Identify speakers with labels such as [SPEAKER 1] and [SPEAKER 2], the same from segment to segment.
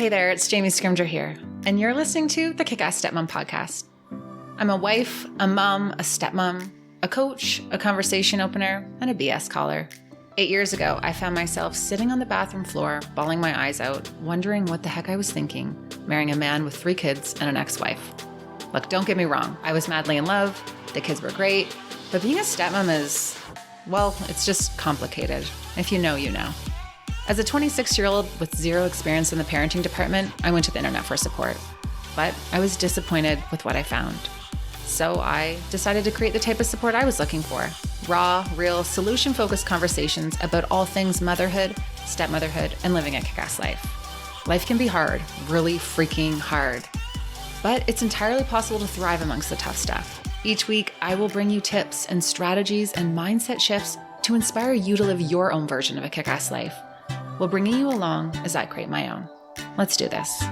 [SPEAKER 1] Hey there, it's Jamie Scrimger here, and you're listening to the Kick-Ass Stepmom podcast. I'm a wife, a mom, a stepmom, a coach, a conversation opener, and a BS caller. 8 years ago, I found myself sitting on the bathroom floor, bawling my eyes out, wondering what the heck I was thinking, marrying a man with 3 kids and an ex-wife. Look, don't get me wrong, I was madly in love, the kids were great, but being a stepmom is, well, it's just complicated. If you know, you know. As a 26-year-old with zero experience in the parenting department, I went to the internet for support. But I was disappointed with what I found. So I decided to create the type of support I was looking for. Raw, real, solution-focused conversations about all things motherhood, stepmotherhood, and living a kick-ass life. Life can be hard, really freaking hard. But it's entirely possible to thrive amongst the tough stuff. Each week, I will bring you tips and strategies and mindset shifts to inspire you to live your own version of a kick-ass life, while bringing you along as I create my own. Let's do this.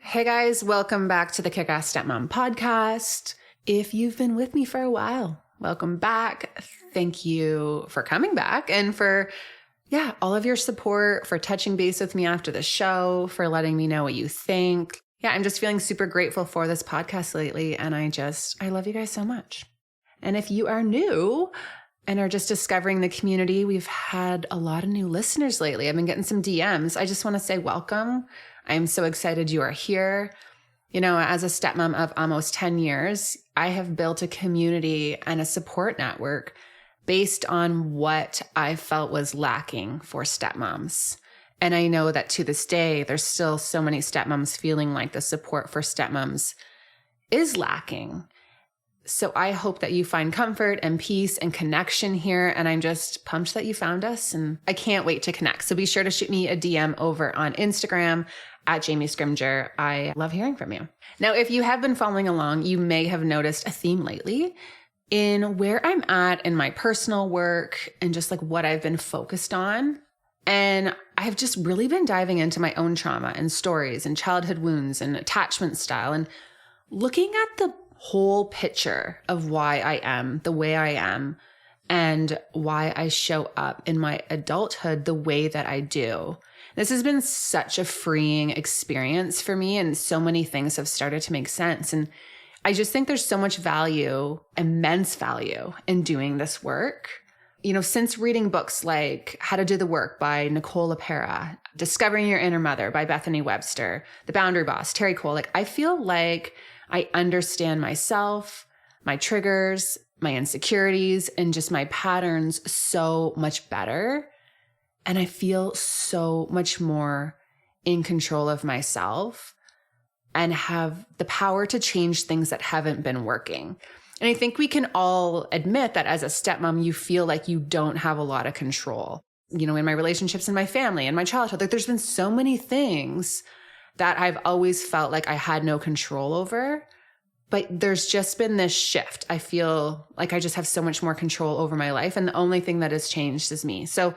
[SPEAKER 1] Hey guys, welcome back to the Kick-Ass Stepmom podcast. If you've been with me for a while, welcome back. Thank you for coming back and for, all of your support, for touching base with me after the show, for letting me know what you think. I'm just feeling super grateful for this podcast lately, and I love you guys so much. And if you are new and are just discovering the community, we've had a lot of new listeners lately. I've been getting some DMs. I just want to say welcome. I'm so excited you are here. You know, as a stepmom of almost 10 years, I have built a community and a support network based on what I felt was lacking for stepmoms. And I know that to this day, there's still so many stepmoms feeling like the support for stepmoms is lacking. So I hope that you find comfort and peace and connection here. And I'm just pumped that you found us, and I can't wait to connect. So be sure to shoot me a DM over on Instagram at Jamie Scrimger. I love hearing from you. Now, if you have been following along, you may have noticed a theme lately in where I'm at in my personal work and just like what I've been focused on. And I've just really been diving into my own trauma and stories and childhood wounds and attachment style and looking at the whole picture of why I am the way I am and why I show up in my adulthood the way that I do. This has been such a freeing experience for me, and so many things have started to make sense. And I just think there's so much value, immense value, in doing this work. You know, since reading books like How to Do the Work by Nicole LePera, Discovering Your Inner Mother by Bethany Webster, The Boundary Boss, Terry Cole, I feel like I understand myself, my triggers, my insecurities, and just my patterns so much better. And I feel so much more in control of myself and have the power to change things that haven't been working. And I think we can all admit that as a stepmom, you feel like you don't have a lot of control. You know, in my relationships, in my family, in my childhood, there's been so many things that I've always felt like I had no control over, but there's just been this shift. I feel like I just have so much more control over my life, and the only thing that has changed is me. So,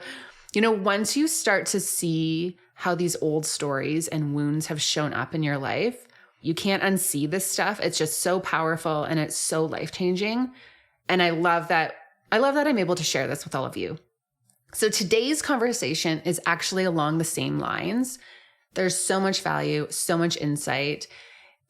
[SPEAKER 1] you know, once you start to see how these old stories and wounds have shown up in your life, you can't unsee this stuff. It's just so powerful and it's so life-changing. And I love that I'm able to share this with all of you. So today's conversation is actually along the same lines. There's so much value, so much insight.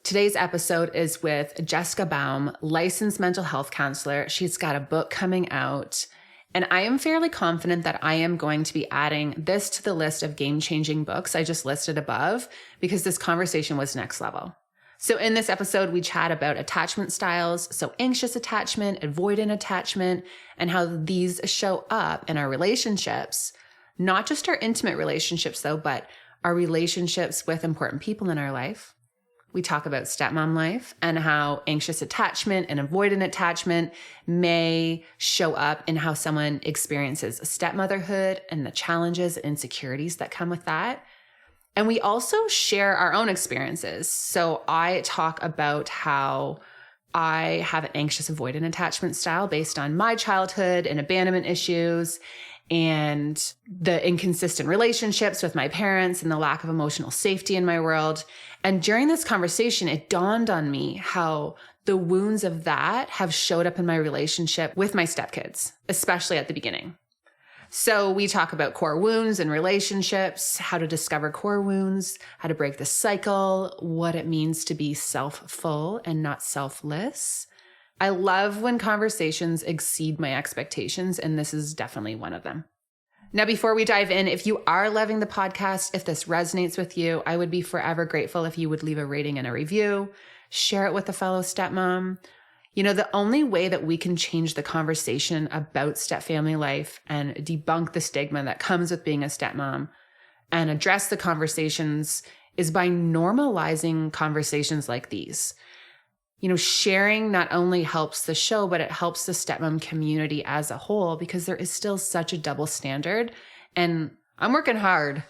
[SPEAKER 1] Today's episode is with Jessica Baum, licensed mental health counselor. She's got a book coming out, and I am fairly confident that I am going to be adding this to the list of game-changing books I just listed above, because this conversation was next level. So in this episode, we chat about attachment styles, so anxious attachment, avoidant attachment, and how these show up in our relationships, not just our intimate relationships though, but our relationships with important people in our life. We talk about stepmom life and how anxious attachment and avoidant attachment may show up in how someone experiences stepmotherhood and the challenges and insecurities that come with that. And we also share our own experiences. So I talk about how I have an anxious avoidant attachment style based on my childhood and abandonment issues and the inconsistent relationships with my parents and the lack of emotional safety in my world. And during this conversation, it dawned on me how the wounds of that have showed up in my relationship with my stepkids, especially at the beginning. So we talk about core wounds and relationships, how to discover core wounds, how to break the cycle, what it means to be self-full and not selfless. I love when conversations exceed my expectations, and this is definitely one of them. Now, before we dive in, if you are loving the podcast, if this resonates with you, I would be forever grateful if you would leave a rating and a review, share it with a fellow stepmom. You know, the only way that we can change the conversation about stepfamily life and debunk the stigma that comes with being a stepmom and address the conversations is by normalizing conversations like these. You know, sharing not only helps the show, but it helps the stepmom community as a whole because there is still such a double standard. And I'm working hard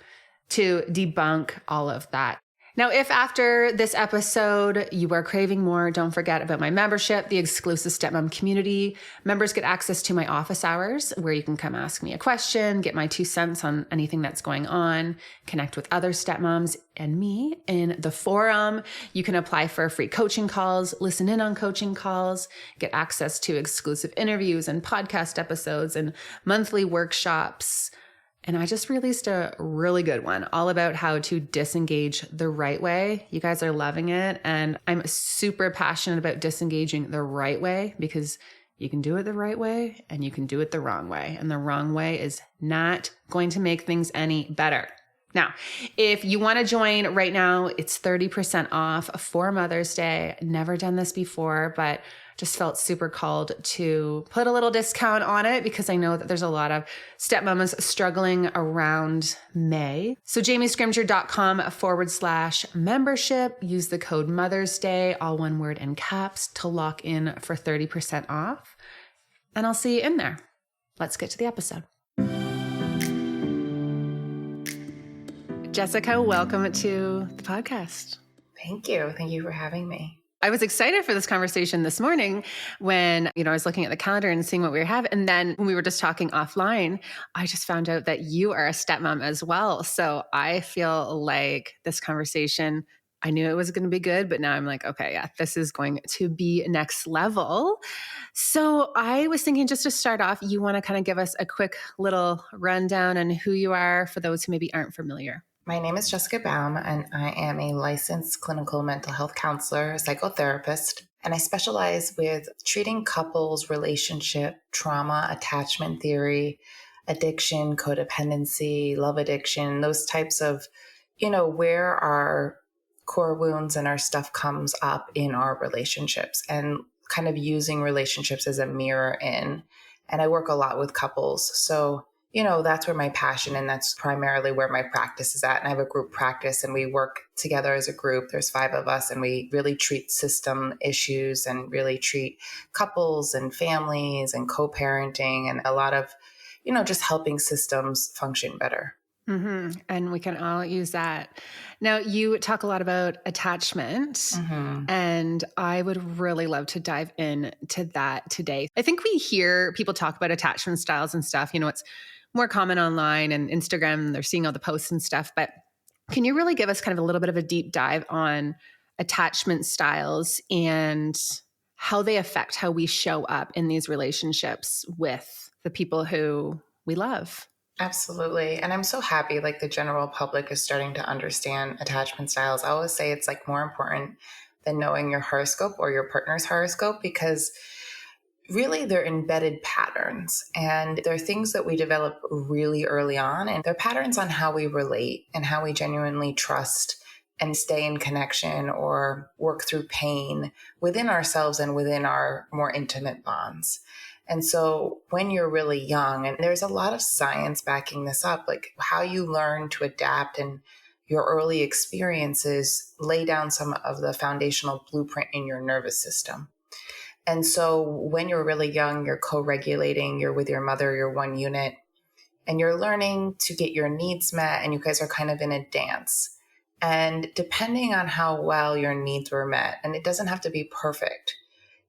[SPEAKER 1] to debunk all of that. Now, if after this episode you are craving more, don't forget about my membership, the exclusive Stepmom community. Members get access to my office hours where you can come ask me a question, get my 2 cents on anything that's going on, connect with other stepmoms and me in the forum. You can apply for free coaching calls, listen in on coaching calls, get access to exclusive interviews and podcast episodes and monthly workshops. And I just released a really good one all about how to disengage the right way. You guys are loving it. And I'm super passionate about disengaging the right way because you can do it the right way and you can do it the wrong way. And the wrong way is not going to make things any better. Now, if you want to join right now, it's 30% off for Mother's Day. Never done this before, but just felt super called to put a little discount on it because I know that there's a lot of stepmamas struggling around May. So jamiescrimger.com/membership. Use the code Mother's Day, all one word in caps, to lock in for 30% off. And I'll see you in there. Let's get to the episode. Jessica, welcome to the podcast.
[SPEAKER 2] Thank you. Thank you for having me.
[SPEAKER 1] I was excited for this conversation this morning when, I was looking at the calendar and seeing what we were having. And then when we were just talking offline, I just found out that you are a stepmom as well. So I feel like this conversation, I knew it was going to be good, but now I'm like, okay, yeah, this is going to be next level. So I was thinking just to start off, you want to kind of give us a quick little rundown on who you are for those who maybe aren't familiar.
[SPEAKER 2] My name is Jessica Baum, and I am a licensed clinical mental health counselor, psychotherapist, and I specialize with treating couples, relationship, trauma, attachment theory, addiction, codependency, love addiction, those types of, where our core wounds and our stuff comes up in our relationships and kind of using relationships as a mirror in. And I work a lot with couples. So that's where my passion and that's primarily where my practice is at. And I have a group practice and we work together as a group. There's 5 of us and we really treat system issues and really treat couples and families and co-parenting and a lot of, just helping systems function better.
[SPEAKER 1] Mm-hmm. And we can all use that. Now, you talk a lot about attachment, and I would really love to dive into that today. I think we hear people talk about attachment styles and stuff. It's more common online and Instagram. They're seeing all the posts and stuff. But can you really give us kind of a little bit of a deep dive on attachment styles and how they affect how we show up in these relationships with the people who we love?
[SPEAKER 2] Absolutely. And I'm so happy like the general public is starting to understand attachment styles. I always say it's like more important than knowing your horoscope or your partner's horoscope because really they're embedded patterns and they're things that we develop really early on. And they're patterns on how we relate and how we genuinely trust and stay in connection or work through pain within ourselves and within our more intimate bonds. And so when you're really young, and there's a lot of science backing this up, like how you learn to adapt and your early experiences lay down some of the foundational blueprint in your nervous system. And so when you're really young, you're co-regulating, you're with your mother, you're one unit, and you're learning to get your needs met, and you guys are kind of in a dance. And depending on how well your needs were met, and it doesn't have to be perfect,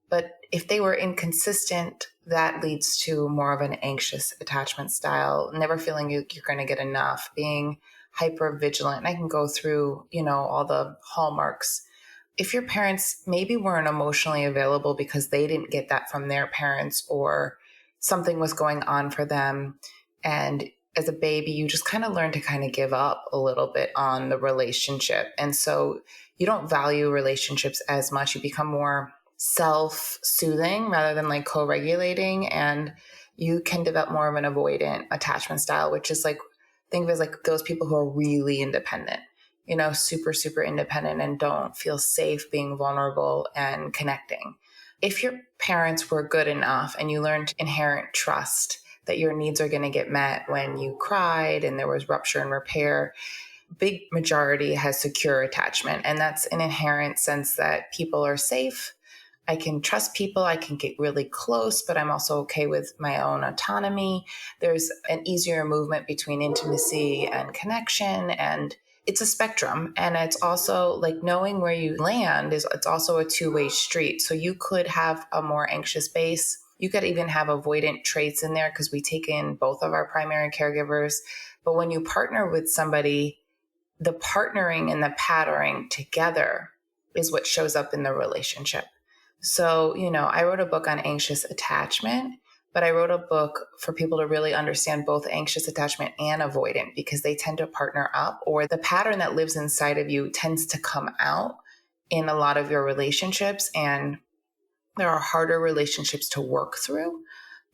[SPEAKER 2] but if they were inconsistent, that leads to more of an anxious attachment style, never feeling you're going to get enough, being hyper vigilant. And I can go through, all the hallmarks. If your parents maybe weren't emotionally available because they didn't get that from their parents or something was going on for them And as a baby, you just kind of learn to kind of give up a little bit on the relationship. And so you don't value relationships as much. You become more self-soothing rather than like co-regulating. And you can develop more of an avoidant attachment style, which is like, think of it as like those people who are really independent, super, super independent and don't feel safe being vulnerable and connecting. If your parents were good enough and you learned inherent trust that your needs are going to get met when you cried and there was rupture and repair, big majority has secure attachment. And that's an inherent sense that people are safe. I can trust people. I can get really close, but I'm also okay with my own autonomy. There's an easier movement between intimacy and connection. And it's a spectrum. And it's also like knowing where you land it's also a two-way street. So you could have a more anxious base. You could even have avoidant traits in there because we take in both of our primary caregivers. But when you partner with somebody, the partnering and the patterning together is what shows up in the relationship. So, I wrote a book on anxious attachment, but I wrote a book for people to really understand both anxious attachment and avoidant because they tend to partner up, or the pattern that lives inside of you tends to come out in a lot of your relationships. And there are harder relationships to work through,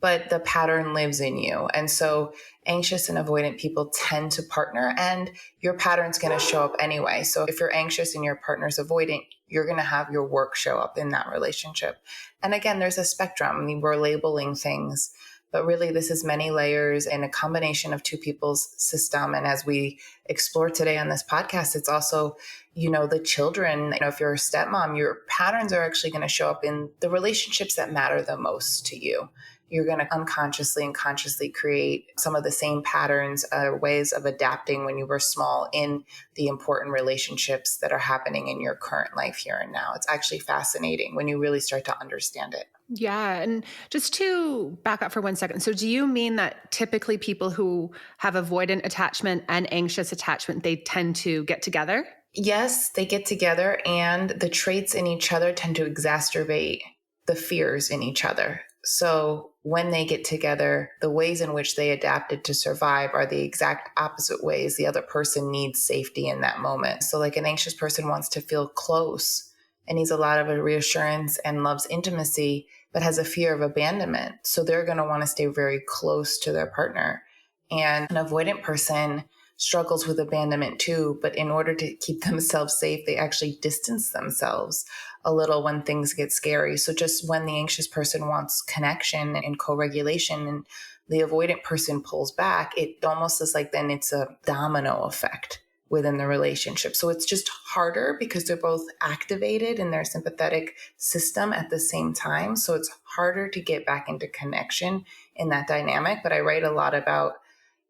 [SPEAKER 2] but the pattern lives in you. And so anxious and avoidant people tend to partner and your pattern's going to show up anyway. So if you're anxious and your partner's avoidant, you're going to have your work show up in that relationship. And again, there's a spectrum. I mean, we're labeling things, but really this is many layers and a combination of two people's system. And as we explore today on this podcast, it's also, the children, if you're a stepmom, your patterns are actually going to show up in the relationships that matter the most to you. You're going to unconsciously and consciously create some of the same patterns, ways of adapting when you were small in the important relationships that are happening in your current life here and now. It's actually fascinating when you really start to understand it.
[SPEAKER 1] Yeah. And just to back up for 1 second. So do you mean that typically people who have avoidant attachment and anxious attachment, they tend to get together?
[SPEAKER 2] Yes, they get together and the traits in each other tend to exacerbate the fears in each other. So when they get together, the ways in which they adapted to survive are the exact opposite ways the other person needs safety in that moment. So like an anxious person wants to feel close and needs a lot of reassurance and loves intimacy, but has a fear of abandonment. So they're going to want to stay very close to their partner. And an avoidant person struggles with abandonment too, but in order to keep themselves safe, they actually distance themselves a little when things get scary. So just when the anxious person wants connection and co-regulation and the avoidant person pulls back, it almost is like then it's a domino effect within the relationship. So it's just harder because they're both activated in their sympathetic system at the same time. So it's harder to get back into connection in that dynamic. But I write a lot about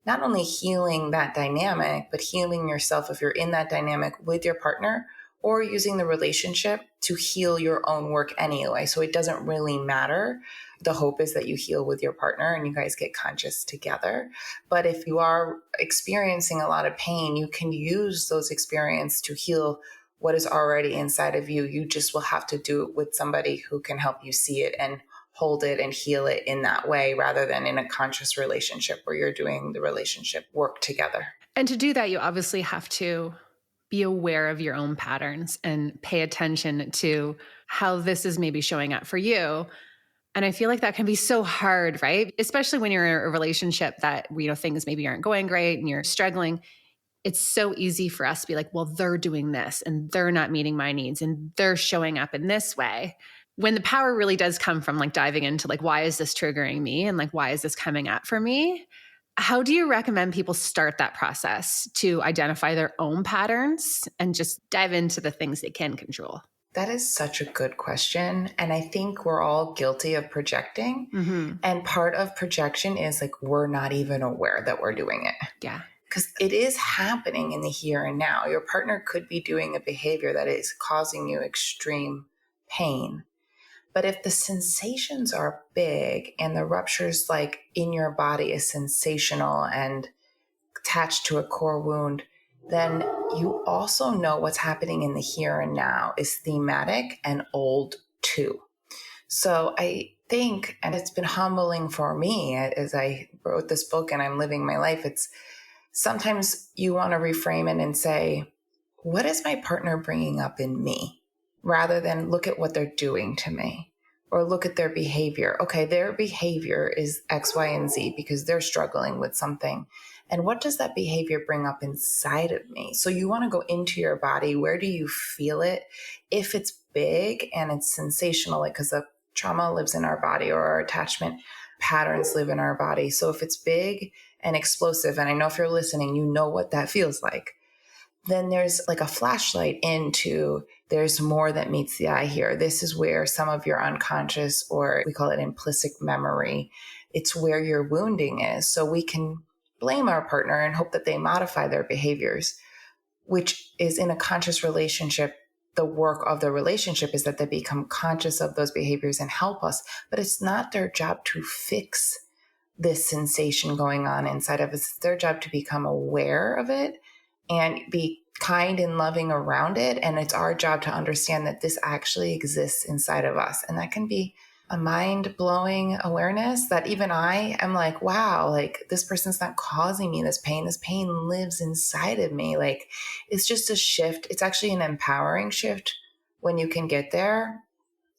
[SPEAKER 2] not only healing that dynamic, but healing yourself if you're in that dynamic with your partner, or using the relationship to heal your own work anyway. So it doesn't really matter. The hope is that you heal with your partner and you guys get conscious together. But if you are experiencing a lot of pain, you can use those experiences to heal what is already inside of you. You just will have to do it with somebody who can help you see it and hold it and heal it in that way, rather than in a conscious relationship where you're doing the relationship work together.
[SPEAKER 1] And to do that, you obviously have to be aware of your own patterns and pay attention to how this is maybe showing up for you. And I feel like that can be so hard, right? Especially when you're in a relationship that, things maybe aren't going great and you're struggling. It's so easy for us to be like, well, they're doing this and they're not meeting my needs and they're showing up in this way. When the power really does come from like diving into like, why is this triggering me? And like, why is this coming up for me? How do you recommend people start that process to identify their own patterns and just dive into the things they can control?
[SPEAKER 2] That is such a good question. And I think we're all guilty of projecting. Mm-hmm. And part of projection is like, we're not even aware that we're doing it.
[SPEAKER 1] Yeah.
[SPEAKER 2] Because it is happening in the here and now. Your partner could be doing a behavior that is causing you extreme pain. But if the sensations are big and the ruptures like in your body is sensational and attached to a core wound, then you also know what's happening in the here and now is thematic and old too. So I think, and it's been humbling for me as I wrote this book and I'm living my life, it's sometimes you want to reframe it and say, what is my partner bringing up in me? Rather than look at what they're doing to me or look at their behavior. Okay, their behavior is X, Y, and Z because they're struggling with something. And what does that behavior bring up inside of me? So you want to go into your body. Where do you feel it? If it's big and it's sensational, like because the trauma lives in our body or our attachment patterns live in our body. So if it's big and explosive, and I know if you're listening, you know what that feels like, then there's like a flashlight into there's more that meets the eye here. This is where some of your unconscious, or we call it implicit memory, it's where your wounding is. So we can blame our partner and hope that they modify their behaviors, which is in a conscious relationship. The work of the relationship is that they become conscious of those behaviors and help us, but it's not their job to fix this sensation going on inside of us. It's their job to become aware of it and be kind and loving around it. And it's our job to understand that this actually exists inside of us. And that can be a mind-blowing awareness that even I am like, wow, like this person's not causing me this pain. This pain lives inside of me. Like it's just a shift. It's actually an empowering shift when you can get there.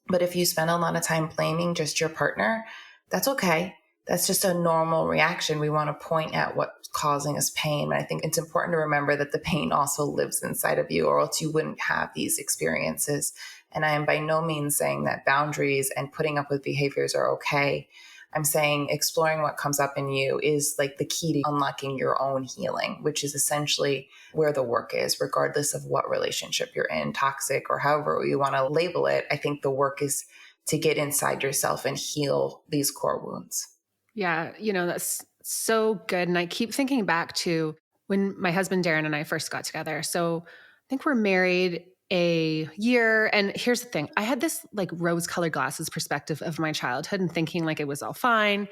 [SPEAKER 2] But if you spend a lot of time blaming just your partner, that's okay. That's just a normal reaction. We want to point at what's causing us pain. But I think it's important to remember that the pain also lives inside of you, or else you wouldn't have these experiences. And I am by no means saying that boundaries and putting up with behaviors are okay. I'm saying exploring what comes up in you is like the key to unlocking your own healing, which is essentially where the work is, regardless of what relationship you're in, toxic or however you want to label it. I think the work is to get inside yourself and heal these core wounds.
[SPEAKER 1] Yeah, that's so good. And I keep thinking back to when my husband Darren and I first got together. So I think we're married a year. And here's the thing. I had this like rose-colored glasses perspective of my childhood and thinking like it was all fine.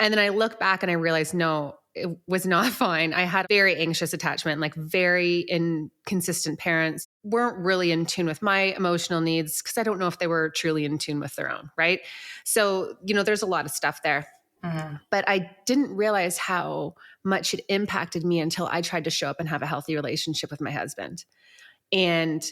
[SPEAKER 1] And then I look back and I realized, no, it was not fine. I had very anxious attachment, like very inconsistent parents, weren't really in tune with my emotional needs because I don't know if they were truly in tune with their own, right? So, there's a lot of stuff there. Mm-hmm. But I didn't realize how much it impacted me until I tried to show up and have a healthy relationship with my husband. And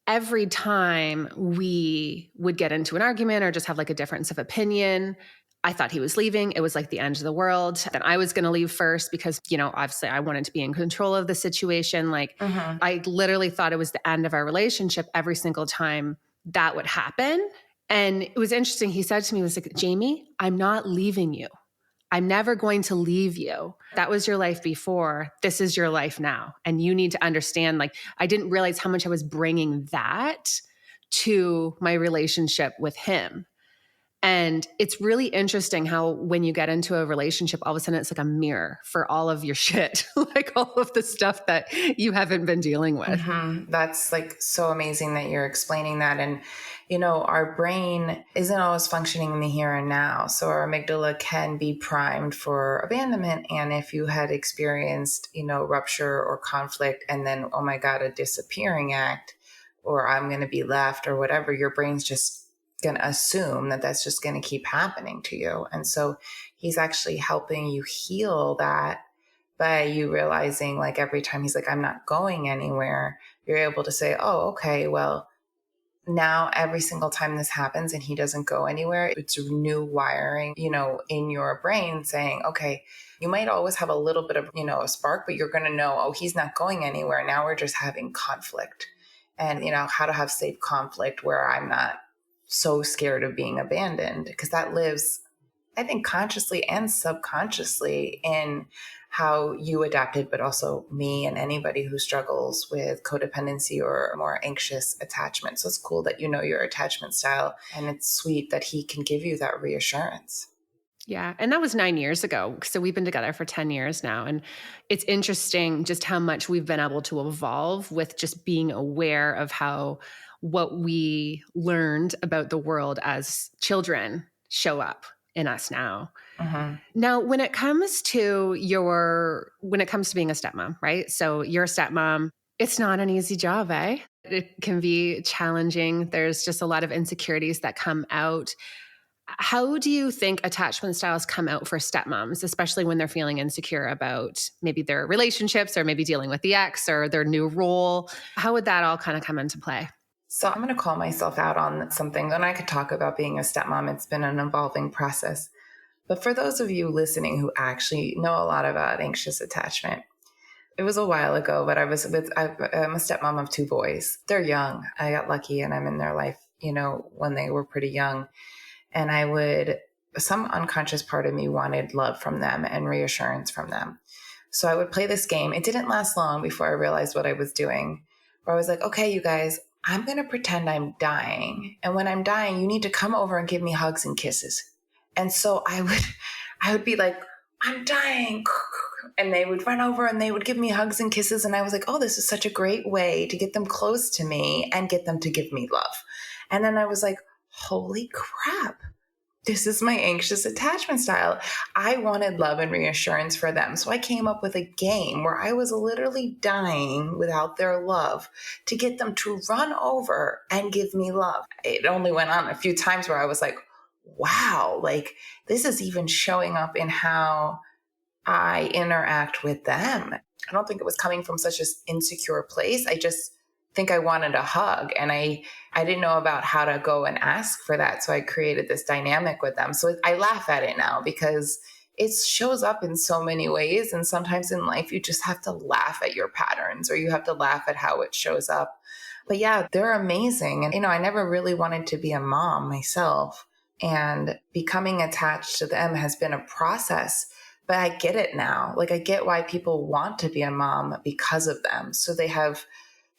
[SPEAKER 1] every time we would get into an argument or just have like a difference of opinion, I thought he was leaving. It was like the end of the world. Then I was going to leave first because, obviously I wanted to be in control of the situation. Like I literally thought it was the end of our relationship every single time that would happen. And it was interesting. He said to me, he was like, Jamie, I'm not leaving you. I'm never going to leave you. That was your life before. This is your life now. And you need to understand, like, I didn't realize how much I was bringing that to my relationship with him. And it's really interesting how when you get into a relationship, all of a sudden it's like a mirror for all of your shit, like all of the stuff that you haven't been dealing with.
[SPEAKER 2] Mm-hmm. That's like so amazing that you're explaining that. And, our brain isn't always functioning in the here and now. So our amygdala can be primed for abandonment. And if you had experienced, rupture or conflict and then, oh my God, a disappearing act, or I'm going to be left or whatever, your brain's just going to assume that that's just going to keep happening to you. And so he's actually helping you heal that by you realizing, like, every time he's like, I'm not going anywhere, you're able to say, oh, okay, well, now every single time this happens and he doesn't go anywhere, it's a new wiring, in your brain saying, okay, you might always have a little bit of, a spark, but you're going to know, oh, he's not going anywhere. Now we're just having conflict. And, how to have safe conflict where I'm not so scared of being abandoned, because that lives, I think, consciously and subconsciously in how you adapted, but also me and anybody who struggles with codependency or more anxious attachment. So it's cool that you know your attachment style, and it's sweet that he can give you that reassurance.
[SPEAKER 1] Yeah. And that was 9 years ago. So we've been together for 10 years now. And it's interesting just how much we've been able to evolve with just being aware of how what we learned about the world as children show up in us now. Mm-hmm. Now, when it comes to being a stepmom, right? So you're a stepmom. It's not an easy job, eh? It can be challenging. There's just a lot of insecurities that come out. How do you think attachment styles come out for stepmoms, especially when they're feeling insecure about maybe their relationships or maybe dealing with the ex or their new role? How would that all kind of come into play?
[SPEAKER 2] So I'm going to call myself out on something, and I could talk about being a stepmom. It's been an evolving process. But for those of you listening who actually know a lot about anxious attachment, it was a while ago, but I'm a stepmom of 2 boys. They're young. I got lucky and I'm in their life, when they were pretty young. And some unconscious part of me wanted love from them and reassurance from them. So I would play this game. It didn't last long before I realized what I was doing, where I was like, okay, you guys, I'm going to pretend I'm dying. And when I'm dying, you need to come over and give me hugs and kisses. And so I would be like, I'm dying. And they would run over and they would give me hugs and kisses. And I was like, oh, this is such a great way to get them close to me and get them to give me love. And then I was like, holy crap. This is my anxious attachment style. I wanted love and reassurance for them. So I came up with a game where I was literally dying without their love to get them to run over and give me love. It only went on a few times where I was like, wow, like this is even showing up in how I interact with them. I don't think it was coming from such an insecure place. I just think I wanted a hug, and I didn't know about how to go and ask for that. So I created this dynamic with them. So I laugh at it now because it shows up in so many ways. And sometimes in life, you just have to laugh at your patterns, or you have to laugh at how it shows up. But yeah, they're amazing. And, I never really wanted to be a mom myself, and becoming attached to them has been a process. But I get it now. Like, I get why people want to be a mom because of them. So they have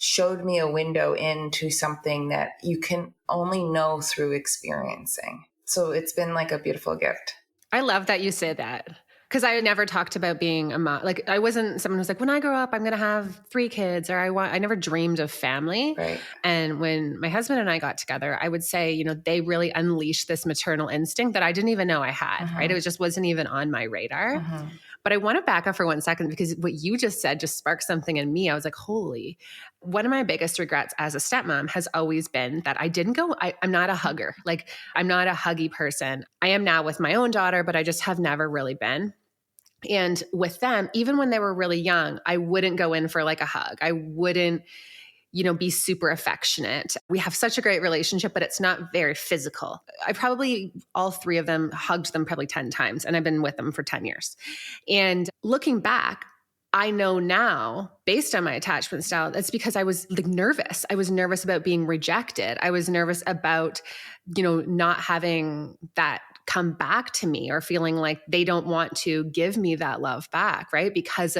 [SPEAKER 2] showed me a window into something that you can only know through experiencing. So it's been like a beautiful gift.
[SPEAKER 1] I love that you say that, because I never talked about being a mom. Like, I wasn't someone who's like, when I grow up, I'm going to have 3 kids, or I never dreamed of family.
[SPEAKER 2] Right.
[SPEAKER 1] And when my husband and I got together, I would say, they really unleashed this maternal instinct that I didn't even know I had, right? It just wasn't even on my radar. But I want to back up for 1 second, because what you just said just sparked something in me. I was like, holy, one of my biggest regrets as a stepmom has always been that I'm not a hugger. Like, I'm not a huggy person. I am now with my own daughter, but I just have never really been. And with them, even when they were really young, I wouldn't go in for like a hug. I wouldn't, be super affectionate. We have such a great relationship, but it's not very physical. All 3 of them, hugged them probably 10 times, and I've been with them for 10 years. And looking back, I know now, based on my attachment style, that's because I was like nervous. I was nervous about being rejected. I was nervous about, not having that come back to me, or feeling like they don't want to give me that love back, right? Because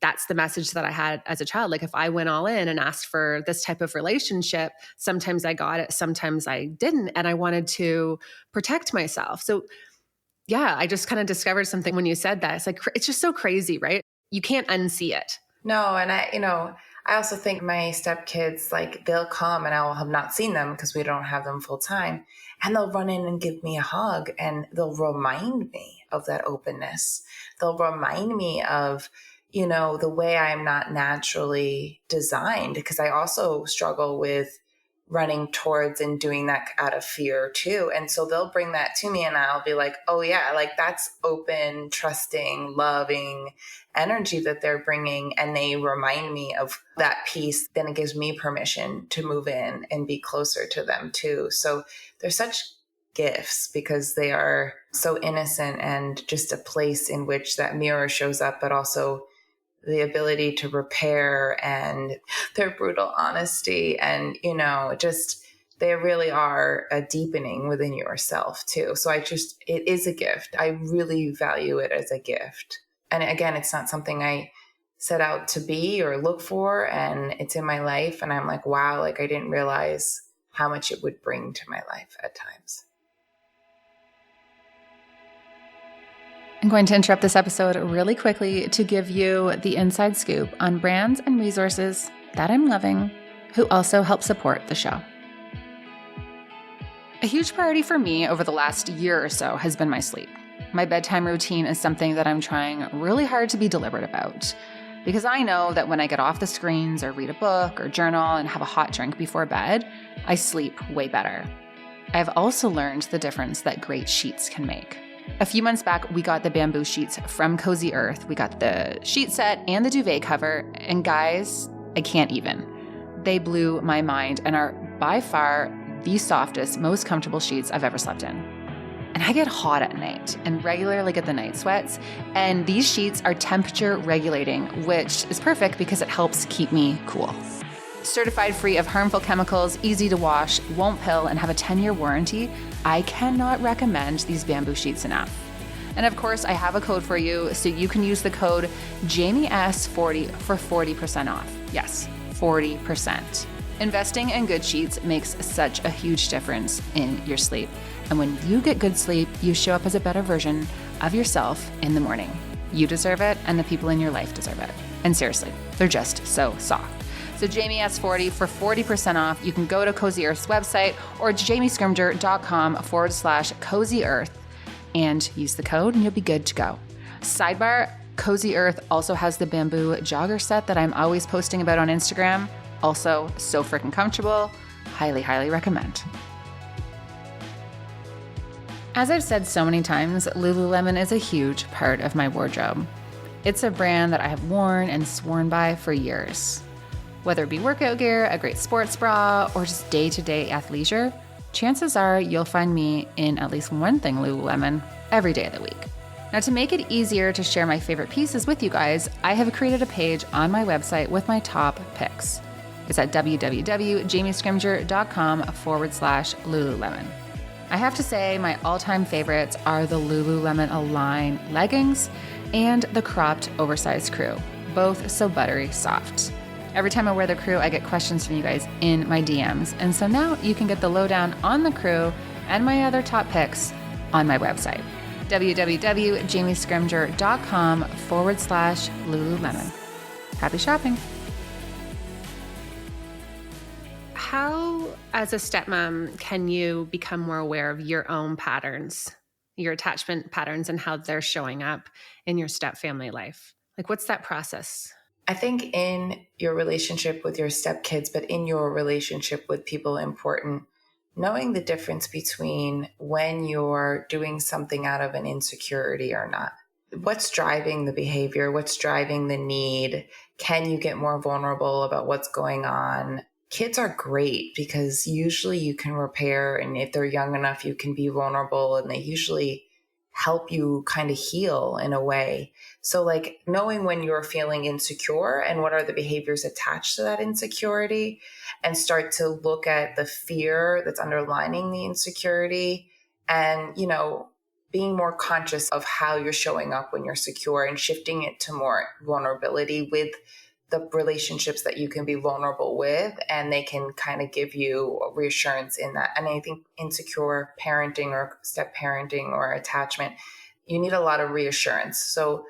[SPEAKER 1] that's the message that I had as a child. Like, if I went all in and asked for this type of relationship, sometimes I got it, sometimes I didn't. And I wanted to protect myself. So yeah, I just kind of discovered something when you said that. It's like, it's just so crazy, right? You can't unsee it.
[SPEAKER 2] No. And I also think my stepkids, like, they'll come and I'll have not seen them because we don't have them full time. And they'll run in and give me a hug, and they'll remind me of that openness. They'll remind me of, the way I'm not naturally designed, because I also struggle with running towards and doing that out of fear too. And so they'll bring that to me, and I'll be like, oh yeah, like that's open, trusting, loving energy that they're bringing. And they remind me of that piece. Then it gives me permission to move in and be closer to them too. So they're such gifts because they are so innocent, and just a place in which that mirror shows up, but also the ability to repair, and their brutal honesty. And, they really are a deepening within yourself too. So it is a gift. I really value it as a gift. And again, it's not something I set out to be or look for, and it's in my life. And I'm like, wow, like I didn't realize how much it would bring to my life at times.
[SPEAKER 1] I'm going to interrupt this episode really quickly to give you the inside scoop on brands and resources that I'm loving, who also help support the show. A huge priority for me over the last year or so has been my sleep. My bedtime routine is something that I'm trying really hard to be deliberate about, because I know that when I get off the screens or read a book or journal and have a hot drink before bed, I sleep way better. I've also learned the difference that great sheets can make. A few months back, we got the bamboo sheets from Cozy Earth. We got the sheet set and the duvet cover, and guys, I can't even. They blew my mind and are by far the softest, most comfortable sheets I've ever slept in. And I get hot at night and regularly get the night sweats, and these sheets are temperature regulating, which is perfect because it helps keep me cool. Certified free of harmful chemicals, easy to wash, won't pill, and have a 10-year warranty, I cannot recommend these bamboo sheets enough. And of course, I have a code for you, so you can use the code JamieS40 for 40% off. Yes, 40%. Investing in good sheets makes such a huge difference in your sleep. And when you get good sleep, you show up as a better version of yourself in the morning. You deserve it, and the people in your life deserve it. And seriously, they're just so soft. So JamieS40 for 40% off. You can go to Cozy Earth's website or jamiescrimger.com/Cozy Earth and use the code and you'll be good to go. Sidebar, Cozy Earth also has the bamboo jogger set that I'm always posting about on Instagram. Also, so freaking comfortable. Highly, highly recommend. As I've said so many times, Lululemon is a huge part of my wardrobe. It's a brand that I have worn and sworn by for years. Whether it be workout gear, a great sports bra, or just day-to-day athleisure, chances are you'll find me in at least one thing Lululemon every day of the week. Now, to make it easier to share my favorite pieces with you guys, I have created a page on my website with my top picks. It's at www.jamiescrimger.com/Lululemon. I have to say my all-time favorites are the Lululemon Align leggings and the cropped oversized crew, both so buttery soft. Every time I wear the crew, I get questions from you guys in my DMs. And so now you can get the lowdown on the crew and my other top picks on my website, www.jamiescrimger.com/Lululemon. Happy shopping. How, as a stepmom, can you become more aware of your own patterns, your attachment patterns, and how they're showing up in your step family life? Like, what's that process?
[SPEAKER 2] I think in your relationship with your stepkids, but in your relationship with people important, knowing the difference between when you're doing something out of an insecurity or not. What's driving the behavior? What's driving the need? Can you get more vulnerable about what's going on? Kids are great because usually you can repair, and if they're young enough, you can be vulnerable, and they usually help you kind of heal in a way. So like knowing when you're feeling insecure and what are the behaviors attached to that insecurity, and start to look at the fear that's underlining the insecurity, and, you know, being more conscious of how you're showing up when you're secure and shifting it to more vulnerability with the relationships that you can be vulnerable with, and they can kind of give you reassurance in that. And I think insecure parenting or step parenting or attachment, you need a lot of reassurance. So,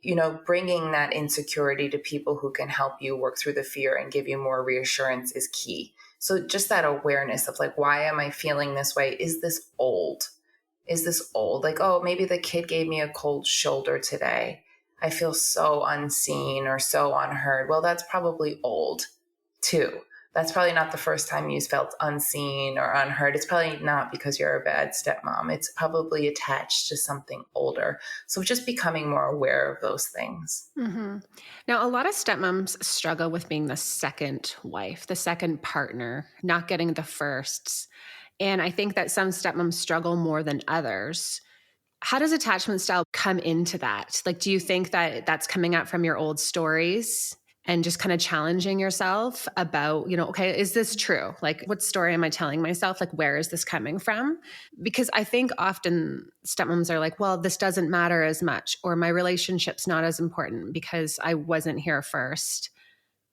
[SPEAKER 2] you know, bringing that insecurity to people who can help you work through the fear and give you more reassurance is key. So just that awareness of like, why am I feeling this way? Is this old? Is this old? Like, oh, maybe the kid gave me a cold shoulder today. I feel so unseen or so unheard. Well, that's probably old too. That's probably not the first time you felt unseen or unheard. It's probably not because you're a bad stepmom. It's probably attached to something older. So just becoming more aware of those things.
[SPEAKER 1] Mm-hmm. Now, a lot of stepmoms struggle with being the second wife, the second partner, not getting the firsts. And I think that some stepmoms struggle more than others. How does attachment style come into that? Like, do you think that that's coming up from your old stories and just kind of challenging yourself about, you know, okay, is this true? Like, what story am I telling myself? Like, where is this coming from? Because I think often stepmoms are like, well, this doesn't matter as much, or my relationship's not as important because I wasn't here first.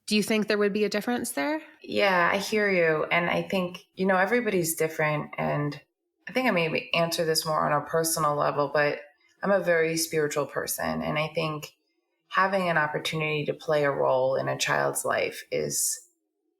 [SPEAKER 1] Do you think there would be a difference there?
[SPEAKER 2] Yeah, I hear you. And I think, you know, everybody's different. And I think I maybe answer this more on a personal level, but I'm a very spiritual person. And I think having an opportunity to play a role in a child's life is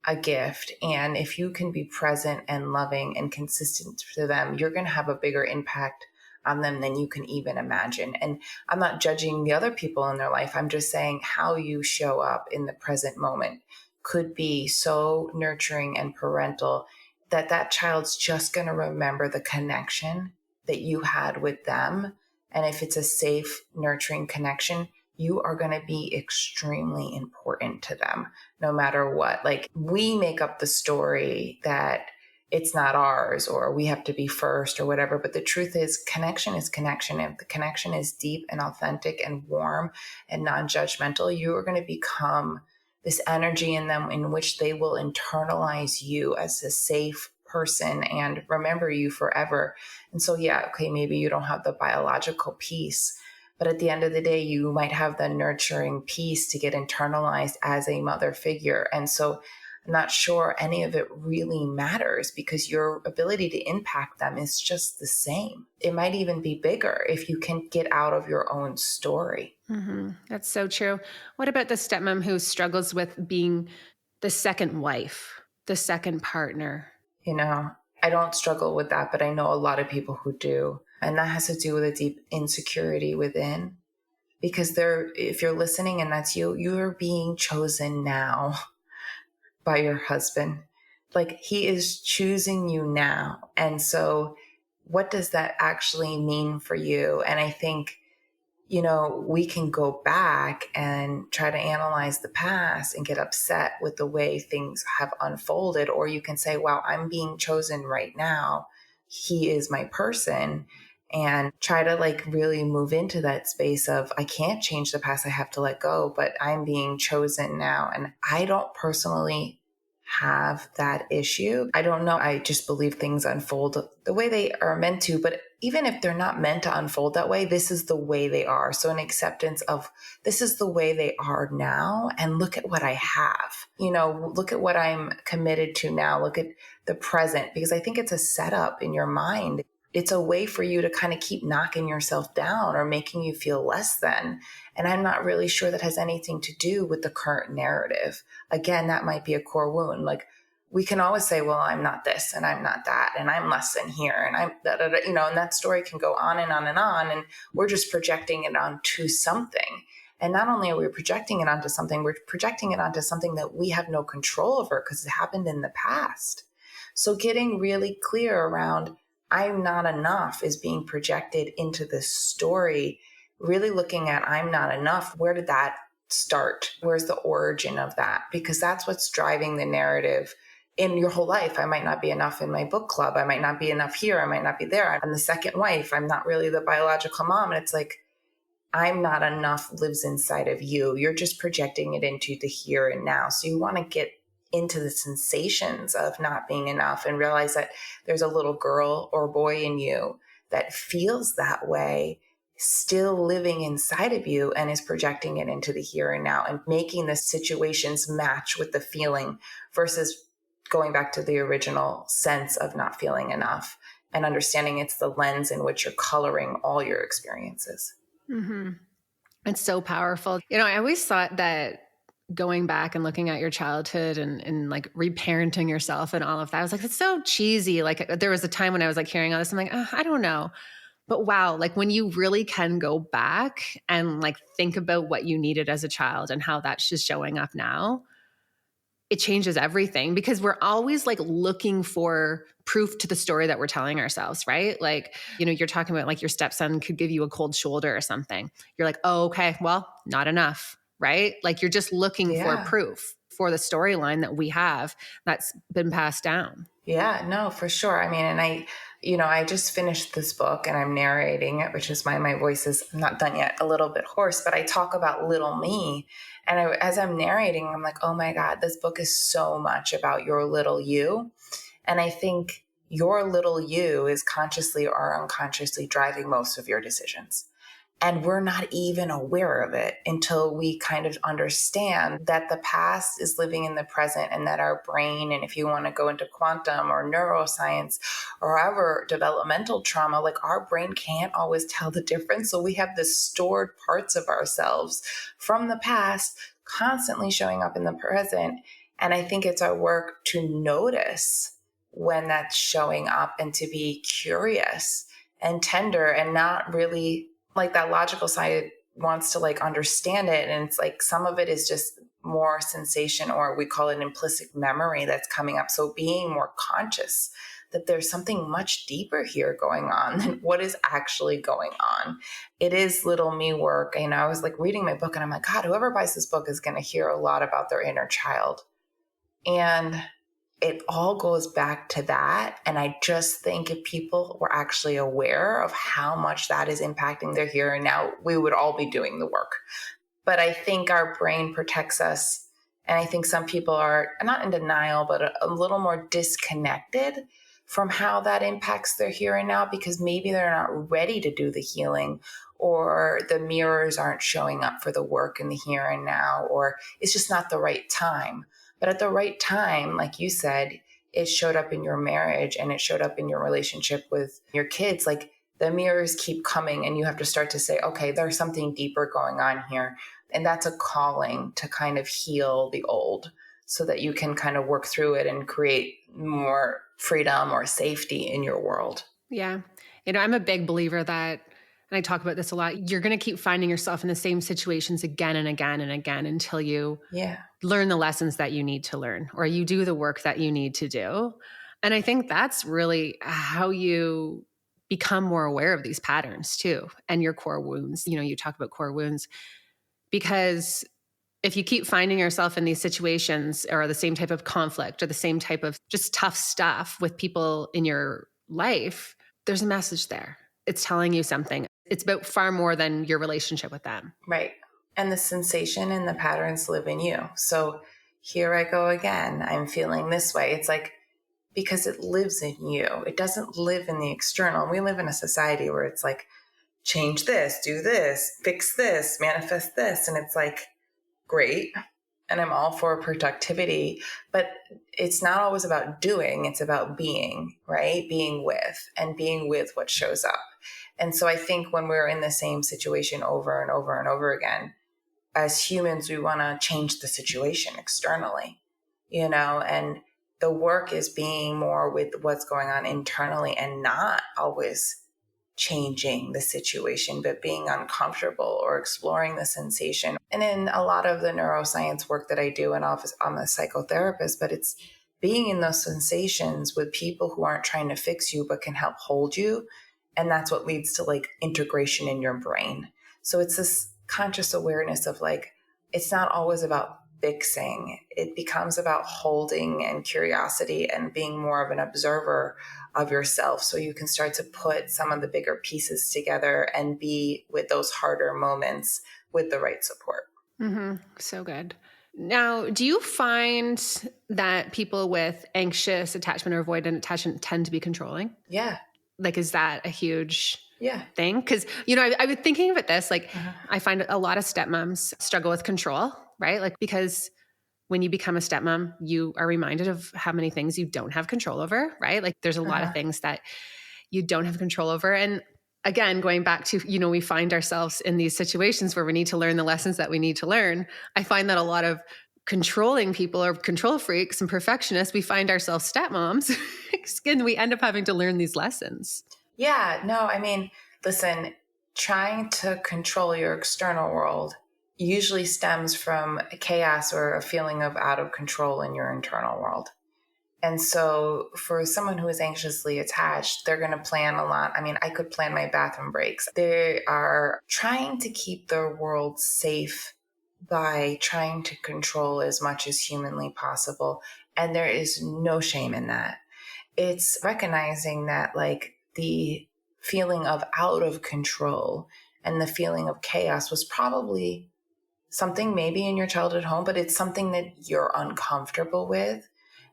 [SPEAKER 2] a gift. And if you can be present and loving and consistent to them, you're going to have a bigger impact on them than you can even imagine. And I'm not judging the other people in their life. I'm just saying how you show up in the present moment could be so nurturing and parental that child's just going to remember the connection that you had with them. And if it's a safe, nurturing connection, you are going to be extremely important to them no matter what. Like, we make up the story that it's not ours or we have to be first or whatever. But the truth is connection is connection. If the connection is deep and authentic and warm and non-judgmental, you are going to become this energy in them in which they will internalize you as a safe person and remember you forever. And so, yeah, okay, maybe you don't have the biological piece, but at the end of the day, you might have the nurturing piece to get internalized as a mother figure. And so I'm not sure any of it really matters because your ability to impact them is just the same. It might even be bigger if you can get out of your own story.
[SPEAKER 1] Mm-hmm. That's so true. What about the stepmom who struggles with being the second wife, the second partner?
[SPEAKER 2] You know, I don't struggle with that, but I know a lot of people who do. And that has to do with a deep insecurity within. Because if you're listening and that's you, you're being chosen now by your husband. Like, he is choosing you now. And so what does that actually mean for you? And I think, we can go back and try to analyze the past and get upset with the way things have unfolded. Or you can say, wow, I'm being chosen right now. He is my person. And try to really move into that space of, I can't change the past. I have to let go, but I'm being chosen now. And I don't personally have that issue. I don't know. I just believe things unfold the way they are meant to. But even if they're not meant to unfold that way, this is the way they are. So an acceptance of, this is the way they are now. And look at what I have. Look at what I'm committed to now. Look at the present, because I think it's a setup in your mind. It's a way for you to kind of keep knocking yourself down or making you feel less than. And I'm not really sure that has anything to do with the current narrative. Again, that might be a core wound. Like, we can always say, well, I'm not this and I'm not that and I'm less than here and I'm da, da, da, and that story can go on and on and on. And we're just projecting it onto something. And not only are we projecting it onto something, we're projecting it onto something that we have no control over because it happened in the past. So getting really clear around, I'm not enough is being projected into this story, really looking at I'm not enough. Where did that start? Where's the origin of that? Because that's what's driving the narrative in your whole life. I might not be enough in my book club. I might not be enough here. I might not be there. I'm the second wife. I'm not really the biological mom. And it's like, I'm not enough lives inside of you. You're just projecting it into the here and now. So you want to get into the sensations of not being enough and realize that there's a little girl or boy in you that feels that way, still living inside of you, and is projecting it into the here and now and making the situations match with the feeling versus going back to the original sense of not feeling enough and understanding it's the lens in which you're coloring all your experiences.
[SPEAKER 1] Mm-hmm. It's so powerful. I always thought that going back and looking at your childhood and like reparenting yourself and all of that, I was like, it's so cheesy. Like, there was a time when I was like hearing all this, I'm like, I don't know. But wow, like when you really can go back and like think about what you needed as a child and how that's just showing up now, it changes everything because we're always like looking for proof to the story that we're telling ourselves, right? Like, you're talking about like your stepson could give you a cold shoulder or something. You're like, oh, okay, well, not enough, right? Like, you're just looking for proof for the storyline that we have that's been passed down.
[SPEAKER 2] Yeah, no, for sure. I mean, and I just finished this book and I'm narrating it, which is why my voice is not done yet, a little bit hoarse, but I talk about little me. And as I'm narrating, I'm like, oh my God, this book is so much about your little you. And I think your little you is consciously or unconsciously driving most of your decisions. And we're not even aware of it until we kind of understand that the past is living in the present and that our brain, and if you want to go into quantum or neuroscience or however developmental trauma, like our brain can't always tell the difference. So we have this stored parts of ourselves from the past constantly showing up in the present. And I think it's our work to notice when that's showing up and to be curious and tender and not really like that logical side wants to like understand it. And it's like, some of it is just more sensation, or we call it implicit memory, that's coming up. So being more conscious that there's something much deeper here going on than what is actually going on. It is little me work. And I was like reading my book and I'm like, God, whoever buys this book is going to hear a lot about their inner child. And it all goes back to that. And I just think if people were actually aware of how much that is impacting their here and now, we would all be doing the work. But I think our brain protects us. And I think some people are not in denial, but a little more disconnected from how that impacts their here and now, because maybe they're not ready to do the healing, or the mirrors aren't showing up for the work in the here and now, or it's just not the right time. But at the right time, like you said, it showed up in your marriage and it showed up in your relationship with your kids. Like the mirrors keep coming and you have to start to say, okay, there's something deeper going on here. And that's a calling to kind of heal the old so that you can kind of work through it and create more freedom or safety in your world.
[SPEAKER 1] Yeah. I'm a big believer that, and I talk about this a lot, you're going to keep finding yourself in the same situations again and again and again until you learn the lessons that you need to learn, or you do the work that you need to do. And I think that's really how you become more aware of these patterns too, and your core wounds. You talk about core wounds, because if you keep finding yourself in these situations or the same type of conflict or the same type of just tough stuff with people in your life, there's a message there. It's telling you something. It's about far more than your relationship with them.
[SPEAKER 2] Right. And the sensation and the patterns live in you. So here I go again. I'm feeling this way. It's like, because it lives in you. It doesn't live in the external. We live in a society where it's like, change this, do this, fix this, manifest this. And it's like, great. And I'm all for productivity, but it's not always about doing. It's about being, right? Being with what shows up. And so I think when we're in the same situation over and over and over again, as humans, we want to change the situation externally, and the work is being more with what's going on internally and not always changing the situation, but being uncomfortable or exploring the sensation. And in a lot of the neuroscience work that I do, and I'm a psychotherapist, but it's being in those sensations with people who aren't trying to fix you, but can help hold you. And that's what leads to like integration in your brain. So it's this conscious awareness of like, it's not always about fixing. It becomes about holding and curiosity and being more of an observer of yourself, so you can start to put some of the bigger pieces together and be with those harder moments with the right support.
[SPEAKER 1] Mm-hmm. So good. Now, do you find that people with anxious attachment or avoidant attachment tend to be controlling?
[SPEAKER 2] Yeah.
[SPEAKER 1] Like, is that a huge thing? Because, I was thinking of it this, like, I find a lot of stepmoms struggle with control, right? Like, because when you become a stepmom, you are reminded of how many things you don't have control over, right? Like there's a lot of things that you don't have control over. And again, going back to, we find ourselves in these situations where we need to learn the lessons that we need to learn. I find that a lot of controlling people or control freaks and perfectionists, we find ourselves stepmoms and we end up having to learn these lessons.
[SPEAKER 2] Yeah, no, I mean, listen, trying to control your external world usually stems from chaos or a feeling of out of control in your internal world. And so for someone who is anxiously attached, they're going to plan a lot. I mean, I could plan my bathroom breaks. They are trying to keep their world safe by trying to control as much as humanly possible. And there is no shame in that. It's recognizing that like the feeling of out of control and the feeling of chaos was probably something maybe in your childhood home, but it's something that you're uncomfortable with.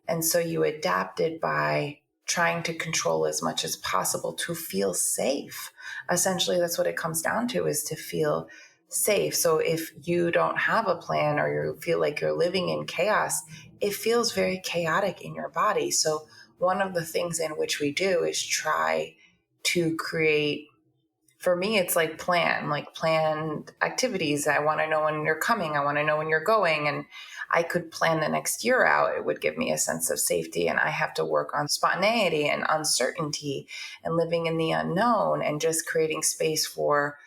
[SPEAKER 2] And so you adapted by trying to control as much as possible to feel safe. Essentially, that's what it comes down to, is to feel safe. So if you don't have a plan or you feel like you're living in chaos, it feels very chaotic in your body. So one of the things in which we do is try to create, for me, it's like planned activities. I want to know when you're coming. I want to know when you're going. And I could plan the next year out. It would give me a sense of safety. And I have to work on spontaneity and uncertainty and living in the unknown and just creating space for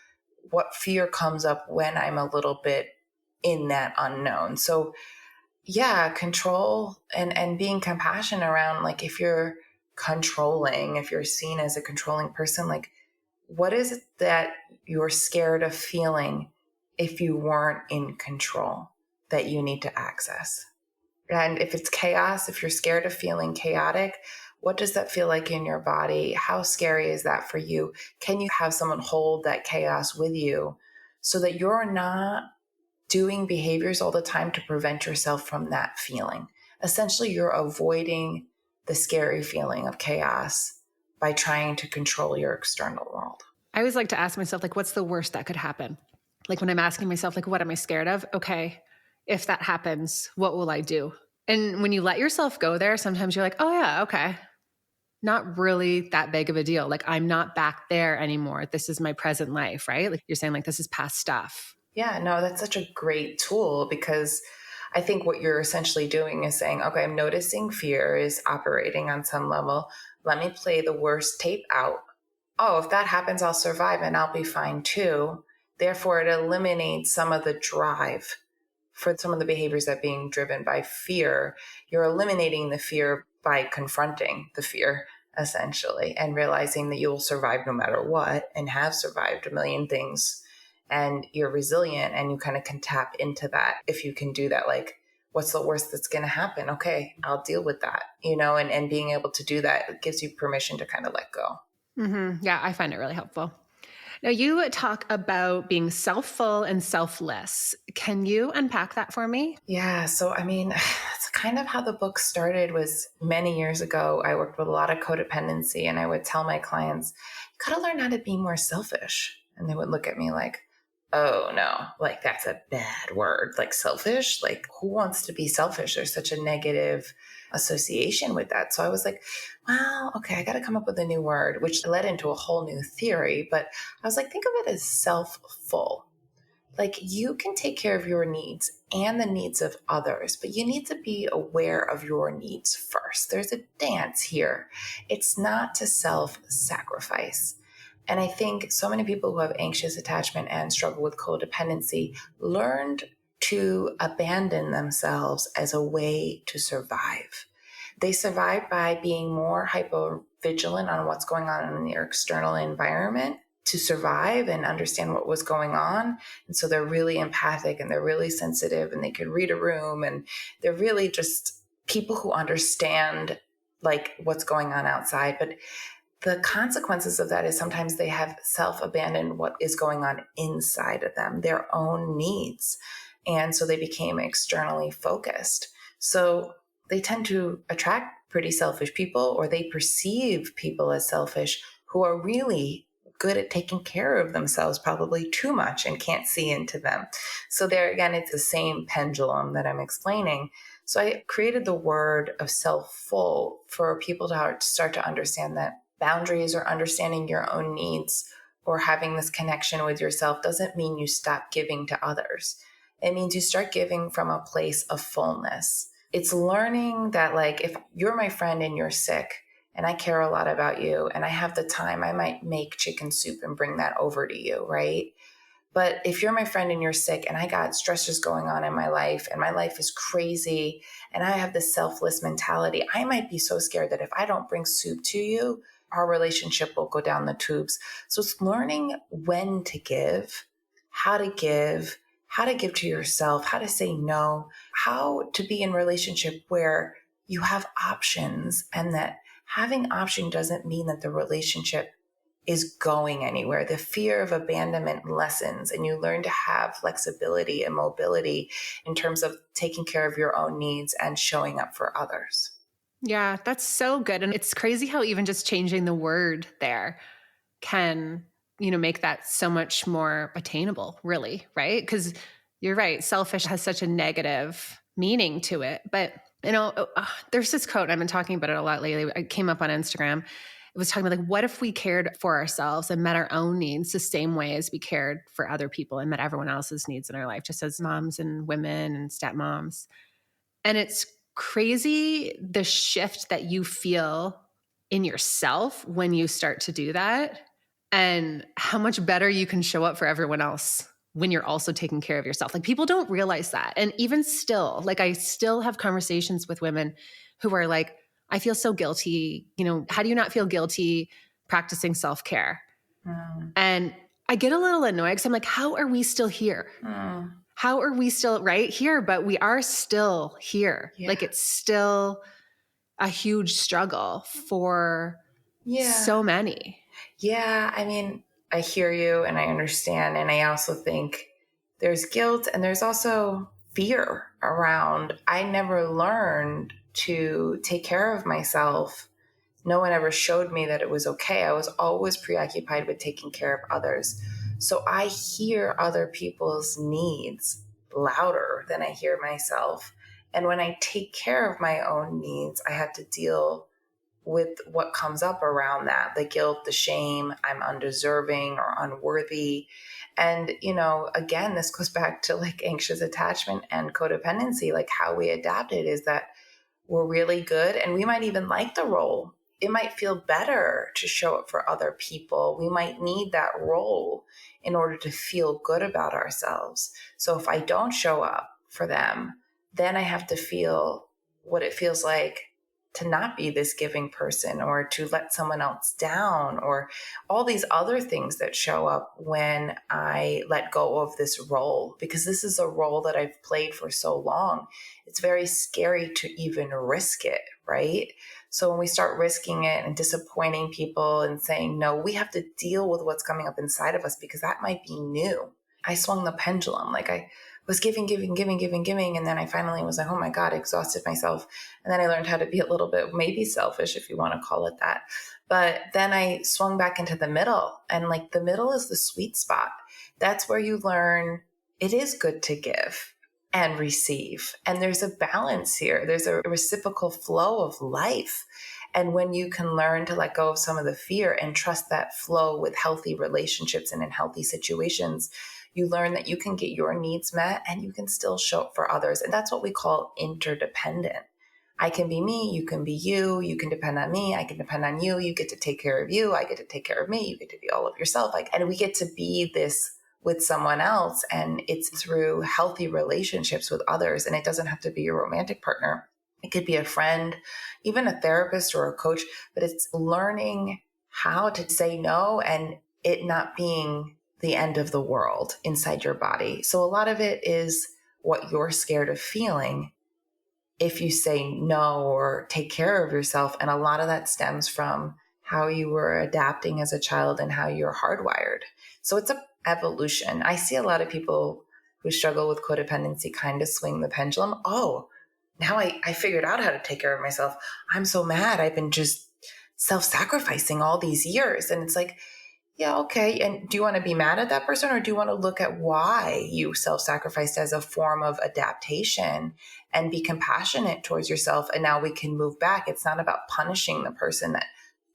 [SPEAKER 2] what fear comes up when I'm a little bit in that unknown. So yeah, control and being compassionate around, like, if you're controlling, if you're seen as a controlling person, like, what is it that you're scared of feeling if you weren't in control that you need to access? And if it's chaos, if you're scared of feeling chaotic, what does that feel like in your body? How scary is that for you? Can you have someone hold that chaos with you so that you're not doing behaviors all the time to prevent yourself from that feeling? Essentially, you're avoiding the scary feeling of chaos by trying to control your external world.
[SPEAKER 1] I always like to ask myself, like, what's the worst that could happen? Like when I'm asking myself, like, what am I scared of? Okay, if that happens, what will I do? And when you let yourself go there, sometimes you're like, oh yeah, okay. Not really that big of a deal. Like, I'm not back there anymore. This is my present life, right? Like you're saying, like, this is past stuff.
[SPEAKER 2] Yeah, no, that's such a great tool, because I think what you're essentially doing is saying, okay, I'm noticing fear is operating on some level. Let me play the worst tape out. Oh, if that happens, I'll survive and I'll be fine too. Therefore, it eliminates some of the drive for some of the behaviors that are being driven by fear. You're eliminating the fear by confronting the fear, essentially, and realizing that you'll survive no matter what and have survived a million things. And you're resilient, and you kind of can tap into that. If you can do that, like, what's the worst that's going to happen? Okay, I'll deal with that, and being able to do that gives you permission to kind of let go.
[SPEAKER 1] Mm-hmm. Yeah, I find it really helpful. Now, you talk about being self-full and selfless. Can you unpack that for me?
[SPEAKER 2] Yeah. So, I mean, it's kind of how the book started. Was many years ago, I worked with a lot of codependency, and I would tell my clients, you got to learn how to be more selfish. And they would look at me like, oh no, like, that's a bad word. Like, selfish, like, who wants to be selfish? There's such a negative association with that. So I was like, well, okay, I got to come up with a new word, which led into a whole new theory. But I was like, think of it as self-full. Like, you can take care of your needs and the needs of others, but you need to be aware of your needs first. There's a dance here. It's not to self-sacrifice. And I think so many people who have anxious attachment and struggle with codependency learned to abandon themselves as a way to survive. They survive by being more hyper vigilant on what's going on in their external environment to survive and understand what was going on. And so they're really empathic and they're really sensitive, and they can read a room, and they're really just people who understand, like, what's going on outside. But the consequences of that is sometimes they have self-abandoned what is going on inside of them, their own needs. And so they became externally focused. So they tend to attract pretty selfish people, or they perceive people as selfish who are really good at taking care of themselves, probably too much, and can't see into them. So there again, it's the same pendulum that I'm explaining. So I created the word of self-full for people to start to understand that boundaries or understanding your own needs or having this connection with yourself doesn't mean you stop giving to others. It means you start giving from a place of fullness. It's learning that, like, if you're my friend and you're sick and I care a lot about you and I have the time, I might make chicken soup and bring that over to you, right? But if you're my friend and you're sick and I got stressors going on in my life and my life is crazy and I have this selfless mentality, I might be so scared that if I don't bring soup to you, our relationship will go down the tubes. So it's learning when to give, how to give to yourself, how to say no, how to be in relationship where you have options, and that having option doesn't mean that the relationship is going anywhere. The fear of abandonment lessens, and you learn to have flexibility and mobility in terms of taking care of your own needs and showing up for others.
[SPEAKER 1] Yeah, that's so good. And it's crazy how even just changing the word there can, make that so much more attainable, really, right? Because you're right. Selfish has such a negative meaning to it. But, there's this quote, and I've been talking about it a lot lately. It came up on Instagram. It was talking about, like, what if we cared for ourselves and met our own needs the same way as we cared for other people and met everyone else's needs in our life, just as moms and women and stepmoms. And it's crazy the shift that you feel in yourself when you start to do that, and how much better you can show up for everyone else. when you're also taking care of yourself. Like people don't realize that. And even still, like I still have conversations with women who are like, I feel so guilty. You know, how do you not feel guilty practicing self-care? And I get a little annoyed because I'm like, how are we still here? How are we still right here? But we are still here. Yeah. Like it's still a huge struggle for so many.
[SPEAKER 2] Yeah. I mean, I hear you and I understand. And I also think there's guilt and there's also fear around. I never learned to take care of myself. No one ever showed me that it was okay. I was always preoccupied with taking care of others. So I hear other people's needs louder than I hear myself. And when I take care of my own needs, I have to deal with what comes up around that, the guilt, the shame, I'm undeserving or unworthy. And, you know, again, this goes back to like anxious attachment and codependency, like how we adapt it is that we're really good and we might even like the role. It might feel better to show up for other people. We might need that role in order to feel good about ourselves. So if I don't show up for them, then I have to feel what it feels like to not be this giving person or to let someone else down or all these other things that show up when I let go of this role, because this is a role that I've played for so long. It's very scary to even risk it, right? So when we start risking it and disappointing people and saying, no, we have to deal with what's coming up inside of us because that might be new. I swung the pendulum. Like I was giving. And then I finally was like, oh my God, I exhausted myself. And then I learned how to be a little bit maybe selfish, if you want to call it that. But then I swung back into the middle, and like the middle is the sweet spot. That's where you learn it is good to give and receive. And there's a balance here. There's a reciprocal flow of life. And when you can learn to let go of some of the fear and trust that flow with healthy relationships and in healthy situations, you learn that you can get your needs met and you can still show up for others. And that's what we call interdependent. I can be me, you can be you, you can depend on me, I can depend on you, you get to take care of you, I get to take care of me, you get to be all of yourself. And we get to be this with someone else. And it's through healthy relationships with others. And it doesn't have to be your romantic partner. It could be a friend, even a therapist or a coach, but it's learning how to say no and it not being the end of the world inside your body. So a lot of it is what you're scared of feeling if you say no or take care of yourself. And a lot of that stems from how you were adapting as a child and how you're hardwired. So it's an evolution. I see a lot of people who struggle with codependency kind of swing the pendulum. Oh, now I figured out how to take care of myself. I'm so mad. I've been just self-sacrificing all these years. And it's like, yeah, okay. And do you want to be mad at that person or do you want to look at why you self-sacrificed as a form of adaptation and be compassionate towards yourself? And now we can move back. It's not about punishing the person that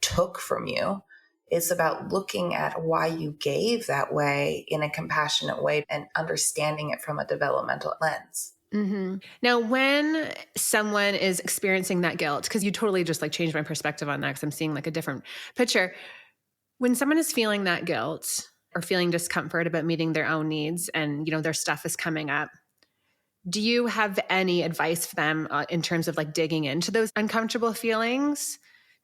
[SPEAKER 2] took from you. It's about looking at why you gave that way in a compassionate way and understanding it from a developmental lens.
[SPEAKER 1] Mm-hmm. Now, when someone is experiencing that guilt, because you totally just like changed my perspective on that because I'm seeing like a different picture. When someone is feeling that guilt or feeling discomfort about meeting their own needs and, you know, their stuff is coming up, do you have any advice for them in terms of like digging into those uncomfortable feelings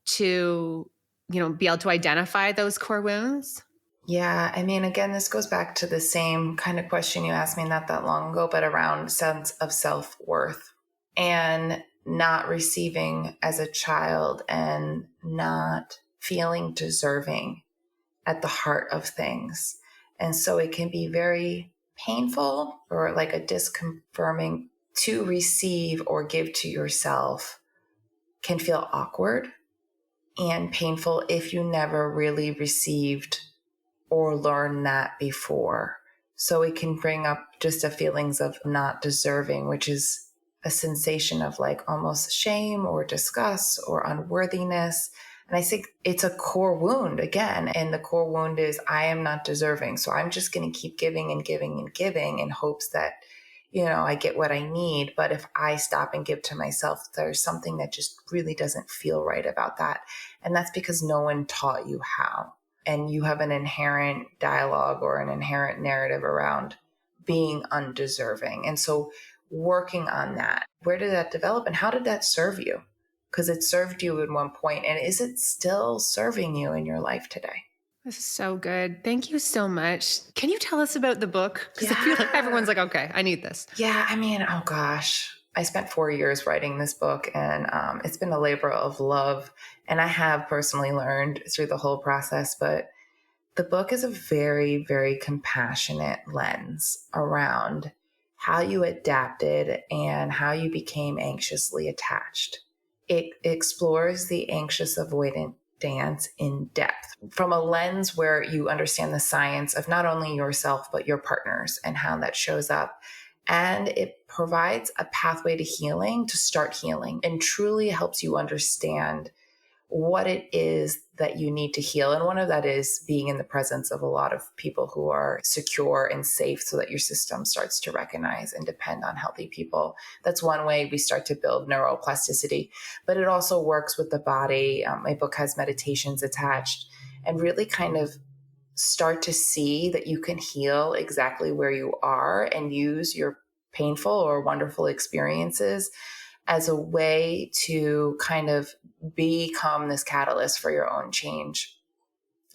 [SPEAKER 1] to, you know, be able to identify those core wounds?
[SPEAKER 2] Yeah. I mean, again, this goes back to the same kind of question you asked me not that long ago, but around sense of self-worth and not receiving as a child and not feeling deserving at the heart of things. And so it can be very painful or like a disconfirming to receive or give to yourself can feel awkward and painful if you never really received or learned that before. So it can bring up just a feelings of not deserving, which is a sensation of like almost shame or disgust or unworthiness. And I think it's a core wound again. And the core wound is I am not deserving. So I'm just going to keep giving and giving and giving in hopes that, you know, I get what I need. But if I stop and give to myself, there's something that just really doesn't feel right about that. And that's because no one taught you how. and you have an inherent dialogue or an inherent narrative around being undeserving. And so working on that, where did that develop and how did that serve you? Because it served you at one point, and is it still serving you in your life today?
[SPEAKER 1] This is so good. Thank you so much. Can you tell us about the book? Because I feel like everyone's like, okay, I need this.
[SPEAKER 2] Yeah, I mean, oh gosh. I spent 4 years writing this book, and it's been a labor of love. And I have personally learned through the whole process, but the book is a very, very compassionate lens around how you adapted and how you became anxiously attached. It explores the anxious avoidant dance in depth from a lens where you understand the science of not only yourself, but your partners and how that shows up. And it provides a pathway to healing, to start healing, and truly helps you understand what it is that you need to heal. And one of that is being in the presence of a lot of people who are secure and safe so that your system starts to recognize and depend on healthy people. That's one way we start to build neuroplasticity, but it also works with the body. My book has meditations attached and really kind of start to see that you can heal exactly where you are and use your painful or wonderful experiences as a way to kind of become this catalyst for your own change.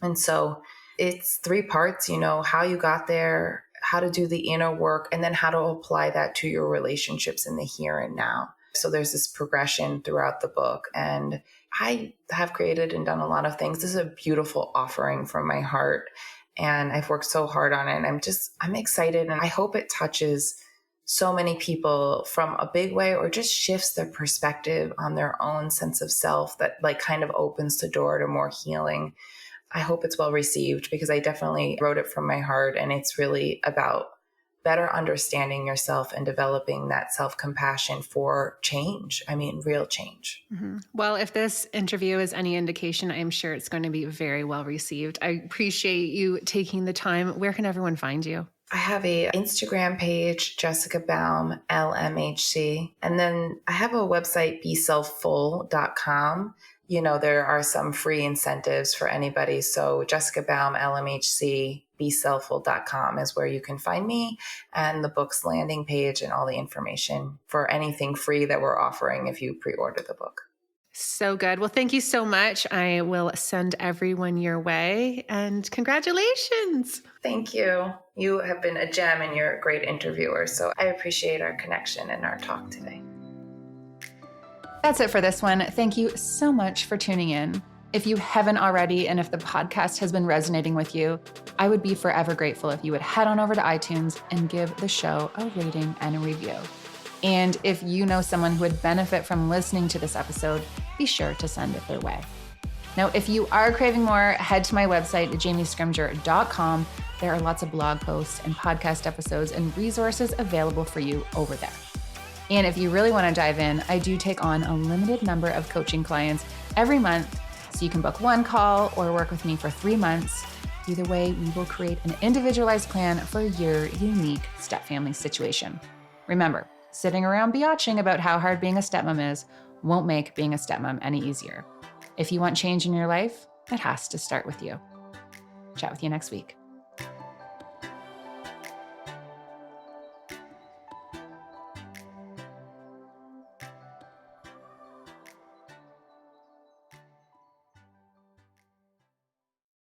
[SPEAKER 2] And so it's 3 parts, how you got there, how to do the inner work, and then how to apply that to your relationships in the here and now. So there's this progression throughout the book. And I have created and done a lot of things. This is a beautiful offering from my heart. And I've worked so hard on it. And I'm excited. And I hope it touches so many people from a big way or just shifts their perspective on their own sense of self that like kind of opens the door to more healing. I hope it's well received because I definitely wrote it from my heart. And it's really about better understanding yourself and developing that self-compassion for change. I mean, real change.
[SPEAKER 1] Mm-hmm. Well, if this interview is any indication, I'm sure it's going to be very well received. I appreciate you taking the time. Where can everyone find you?
[SPEAKER 2] I have a Instagram page, Jessica Baum, LMHC. And then I have a website, beselfful.com. There are some free incentives for anybody. So Jessica Baum, LMHC, beselfful.com is where you can find me and the book's landing page and all the information for anything free that we're offering if you pre-order the book.
[SPEAKER 1] So good. Well, thank you so much. I will send everyone your way and congratulations.
[SPEAKER 2] Thank you. You have been a gem and you're a great interviewer. So I appreciate our connection and our talk today.
[SPEAKER 1] That's it for this one. Thank you so much for tuning in. If you haven't already, and if the podcast has been resonating with you, I would be forever grateful if you would head on over to iTunes and give the show a rating and a review. And if you know someone who would benefit from listening to this episode, be sure to send it their way. Now, if you are craving more, head to my website, jamiescrimger.com. There are lots of blog posts and podcast episodes and resources available for you over there. And if you really want to dive in, I do take on a limited number of coaching clients every month, so you can book one call or work with me for 3 months. Either way, we will create an individualized plan for your unique stepfamily situation. Remember, sitting around biatching about how hard being a stepmom is won't make being a stepmom any easier. If you want change in your life, it has to start with you. Chat with you next week.